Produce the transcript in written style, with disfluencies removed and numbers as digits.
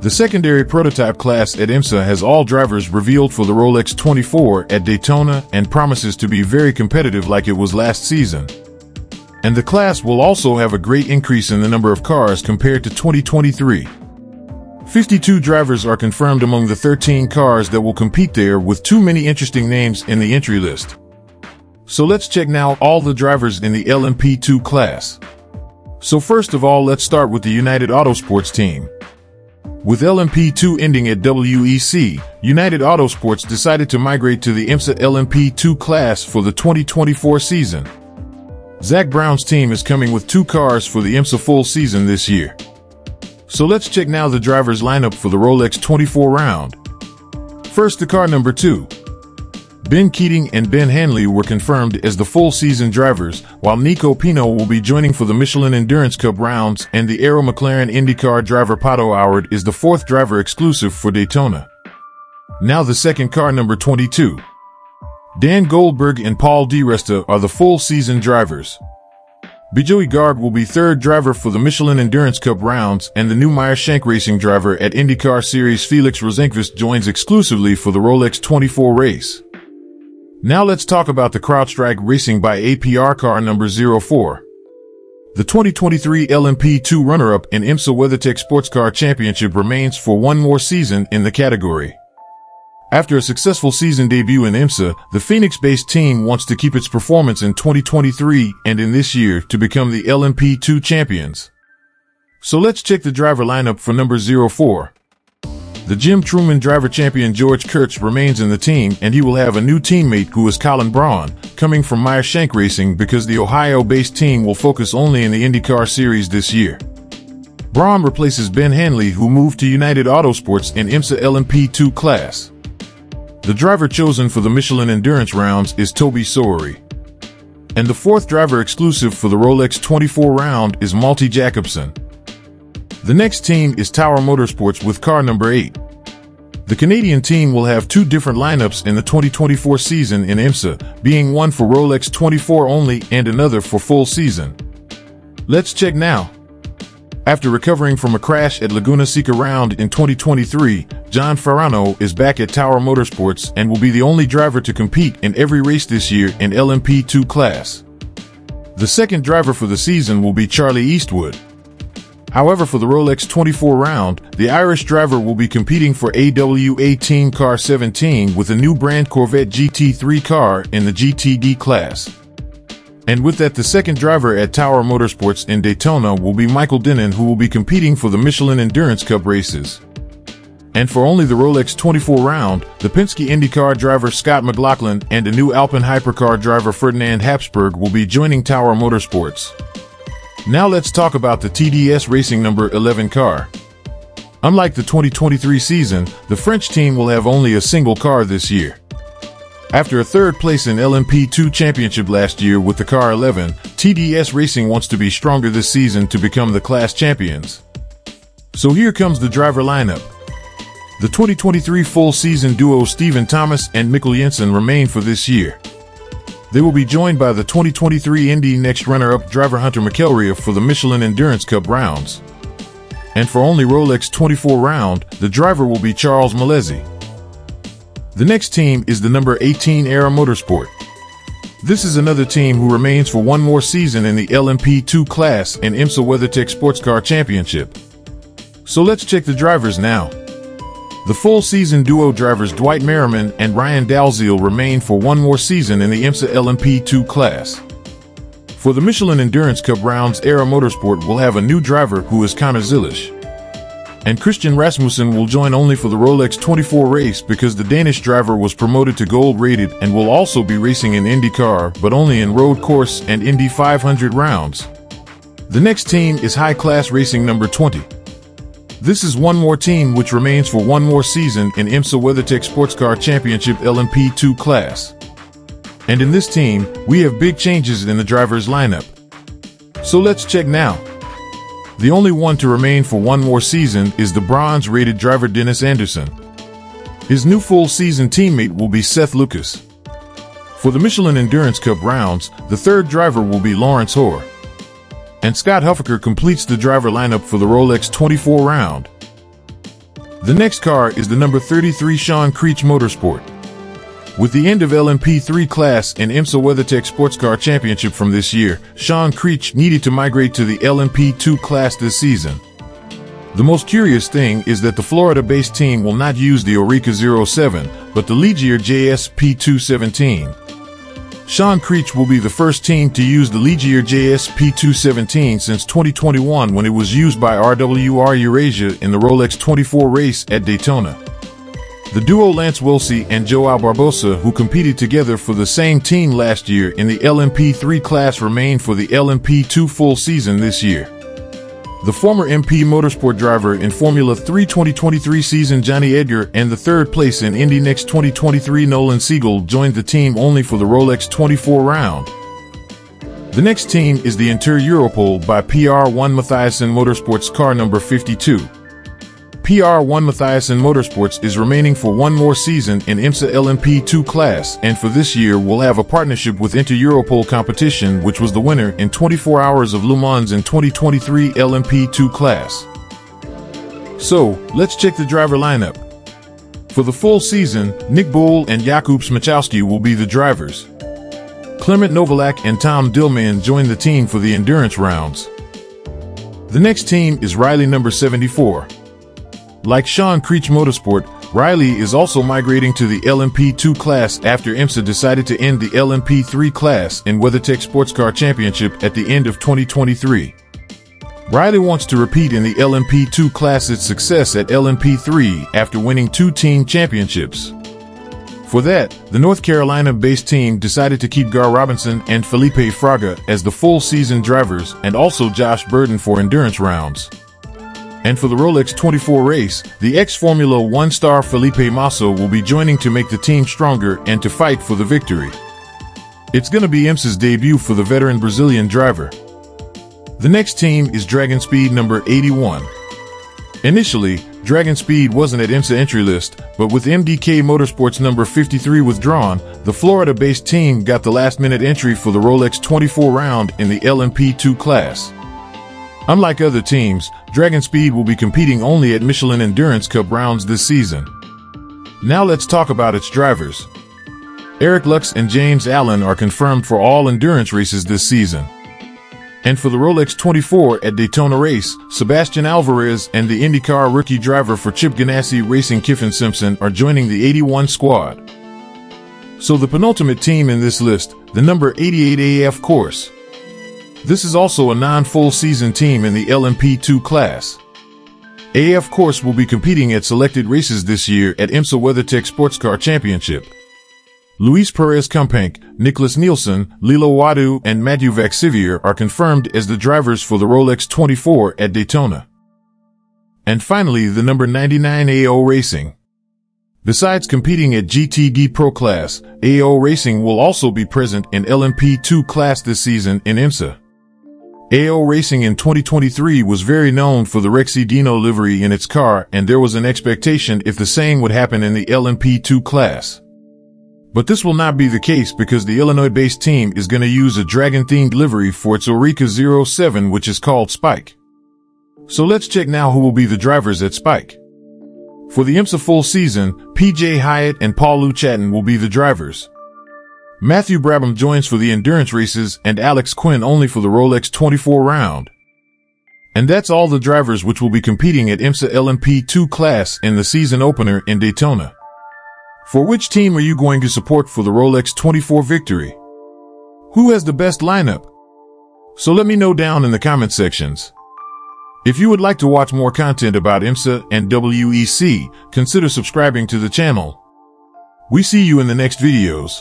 The secondary prototype class at IMSA has all drivers revealed for the Rolex 24 at Daytona and promises to be very competitive like it was last season. And the class will also have a great increase in the number of cars compared to 2023. 52 drivers are confirmed among the 13 cars that will compete there, with too many interesting names in the entry list. So let's check now all the drivers in the LMP2 class. So first of all, let's start with the United Autosports team. With LMP2 ending at WEC, United Autosports decided to migrate to the IMSA LMP2 class for the 2024 season. Zach Brown's team is coming with 2 cars for the IMSA full season this year. So let's check now the drivers lineup for the Rolex 24 round. First, the car number 2. Ben Keating and Ben Hanley were confirmed as the full season drivers, while Nico Pino will be joining for the Michelin Endurance Cup rounds, and the Aero McLaren IndyCar driver Pato Howard is the 4th driver exclusive for Daytona. Now the second car number 22. Dan Goldberg and Paul Di Resta are the full season drivers. Bijoy Garg will be 3rd driver for the Michelin Endurance Cup rounds, and the new Meyer-Shank Racing driver at IndyCar Series Felix Rosenqvist joins exclusively for the Rolex 24 race. Now let's talk about the CrowdStrike Racing by APR car number 04. The 2023 LMP2 runner-up in IMSA Weathertech Sportscar Championship remains for one more season in the category. After a successful season debut in IMSA, the Phoenix-based team wants to keep its performance in 2023 and in this year to become the LMP2 champions. So let's check the driver lineup for number 04. The Jim Truman driver champion George Kurtz remains in the team, and he will have a new teammate who is Colin Braun, coming from Meyer-Shank Racing, because the Ohio-based team will focus only in the IndyCar Series this year. Braun replaces Ben Hanley, who moved to United Autosports in IMSA LMP2 class. The driver chosen for the Michelin Endurance rounds is Toby Sowery. And the 4th driver exclusive for the Rolex 24 round is Malte Jacobsen. The next team is Tower Motorsports with car number 8. The Canadian team will have 2 different lineups in the 2024 season in IMSA, being one for Rolex 24 only and another for full season. Let's check now. After recovering from a crash at Laguna Seca round in 2023, John Farano is back at Tower Motorsports and will be the only driver to compete in every race this year in LMP2 class. The second driver for the season will be Charlie Eastwood. However, for the Rolex 24 round, the Irish driver will be competing for AWA Team Car 17 with a new brand Corvette GT3 car in the GTD class. And with that, the second driver at Tower Motorsports in Daytona will be Michael Dinnan, who will be competing for the Michelin Endurance Cup races. And for only the Rolex 24 round, the Penske IndyCar driver Scott McLaughlin and a new Alpine Hypercar driver Ferdinand Habsburg will be joining Tower Motorsports. Now let's talk about the TDS Racing number 11 car. Unlike the 2023 season, the French team will have only a single car this year. After a 3rd place in LMP2 championship last year with the car 11, TDS Racing wants to be stronger this season to become the class champions. So here comes the driver lineup. The 2023 full season duo Stephen Thomas and Mikkel Jensen remain for this year. They will be joined by the 2023 Indy Next runner-up driver Hunter McElrea for the Michelin Endurance Cup rounds. And for only Rolex 24 round, the driver will be Charles Malesi. The next team is the number 18 Aero Motorsport. This is another team who remains for one more season in the LMP2 class and IMSA Weathertech Sportscar Championship. So let's check the drivers now. The full season duo drivers Dwight Merriman and Ryan Dalziel remain for one more season in the IMSA LMP2 class. For the Michelin Endurance Cup rounds, Aero Motorsport will have a new driver who is Connor Zilisch. And Christian Rasmussen will join only for the Rolex 24 race because the Danish driver was promoted to gold rated and will also be racing in IndyCar, but only in road course and Indy 500 rounds. The next team is High Class Racing number 20. This is one more team which remains for one more season in IMSA Weathertech Sportscar Championship LMP2 class. And in this team, we have big changes in the drivers' lineup. So let's check now. The only one to remain for one more season is the bronze-rated driver Dennis Anderson. His new full-season teammate will be Seth Lucas. For the Michelin Endurance Cup rounds, the 3rd driver will be Lawrence Hoare. And Scott Huffaker completes the driver lineup for the Rolex 24 round. The next car is the number 33 Shan Cree Motorsport. With the end of Lmp2 class in IMSA Weathertech Sportscar Championship from this year, Shan Cree needed to migrate to the Lmp2 class this season. The most curious thing is that the Florida-based team will not use the Oreca 07, but the Ligier JSP217. Shan Cree will be the first team to use the Ligier JSP217 since 2021, when it was used by RWR Eurasia in the Rolex 24 race at Daytona. The duo Lance Wilsey and Joao Barbosa, who competed together for the same team last year in the Lmp3 class, remain for the Lmp2 full season this year. The former MP Motorsport driver in Formula 3 2023 season Johnny Edgar and the third place in Indy Next 2023 Nolan Siegel joined the team only for the Rolex 24 round. The next team is the Inter Europol by PR1 Motorsports car number 52. PR1 Motorsports is remaining for one more season in IMSA Lmp2 class, and for this year will have a partnership with Inter Europol competition, which was the winner in 24 Hours of Le Mans in 2023 Lmp2 class. So, let's check the driver lineup. For the full season, Nick Bull and Jakub Smaczowski will be the drivers. Clement Novalak and Tom Dillman join the team for the endurance rounds. The next team is Riley number 74. Like Shan Cree Motorsport, Riley is also migrating to the Lmp2 class after IMSA decided to end the Lmp3 class in WeatherTech Sportscar Championship at the end of 2023. Riley wants to repeat in the Lmp2 class its success at Lmp3 after winning 2 team championships. For that, the North Carolina-based team decided to keep Gar Robinson and Felipe Fraga as the full season drivers, and also Josh Burden for endurance rounds. And for the Rolex 24 race, the ex-Formula 1 star Felipe Massa will be joining to make the team stronger and to fight for the victory. It's going to be IMSA's debut for the veteran Brazilian driver. The next team is DragonSpeed number 81. Initially, DragonSpeed wasn't at IMSA entry list, but with MDK Motorsports number 53 withdrawn, the Florida-based team got the last-minute entry for the Rolex 24 round in the Lmp2 class. Unlike other teams, DragonSpeed will be competing only at Michelin Endurance Cup rounds this season. Now let's talk about its drivers. Eric Lux and James Allen are confirmed for all endurance races this season. And for the Rolex 24 at Daytona race, Sebastian Alvarez and the IndyCar rookie driver for Chip Ganassi Racing Kiffin Simpson are joining the 81 squad. So the penultimate team in this list, the number 88 AF Corse. This is also a non-full season team in the Lmp2 class. AF Corse will be competing at selected races this year at IMSA WeatherTech Sportscar Championship. Luis Perez Companc, Nicholas Nielsen, Lilo Wadu, and Matthew Vaxivier are confirmed as the drivers for the Rolex 24 at Daytona. And finally, the number 99 AO Racing. Besides competing at GTD Pro class, AO Racing will also be present in Lmp2 class this season in IMSA. AO Racing in 2023 was very known for the Rexy Dino livery in its car, and there was an expectation if the same would happen in the Lmp2 class. But this will not be the case because the Illinois-based team is going to use a dragon-themed livery for its Oreca 07, which is called Spike. So let's check now who will be the drivers at Spike. For the IMSA full season, PJ Hyatt and Paul Luchatin will be the drivers. Matthew Brabham joins for the endurance races and Alex Quinn only for the Rolex 24 round. And that's all the drivers which will be competing at IMSA Lmp2 class in the season opener in Daytona. For which team are you going to support for the Rolex 24 victory? Who has the best lineup? So let me know down in the comment sections. If you would like to watch more content about IMSA and WEC, consider subscribing to the channel. We see you in the next videos.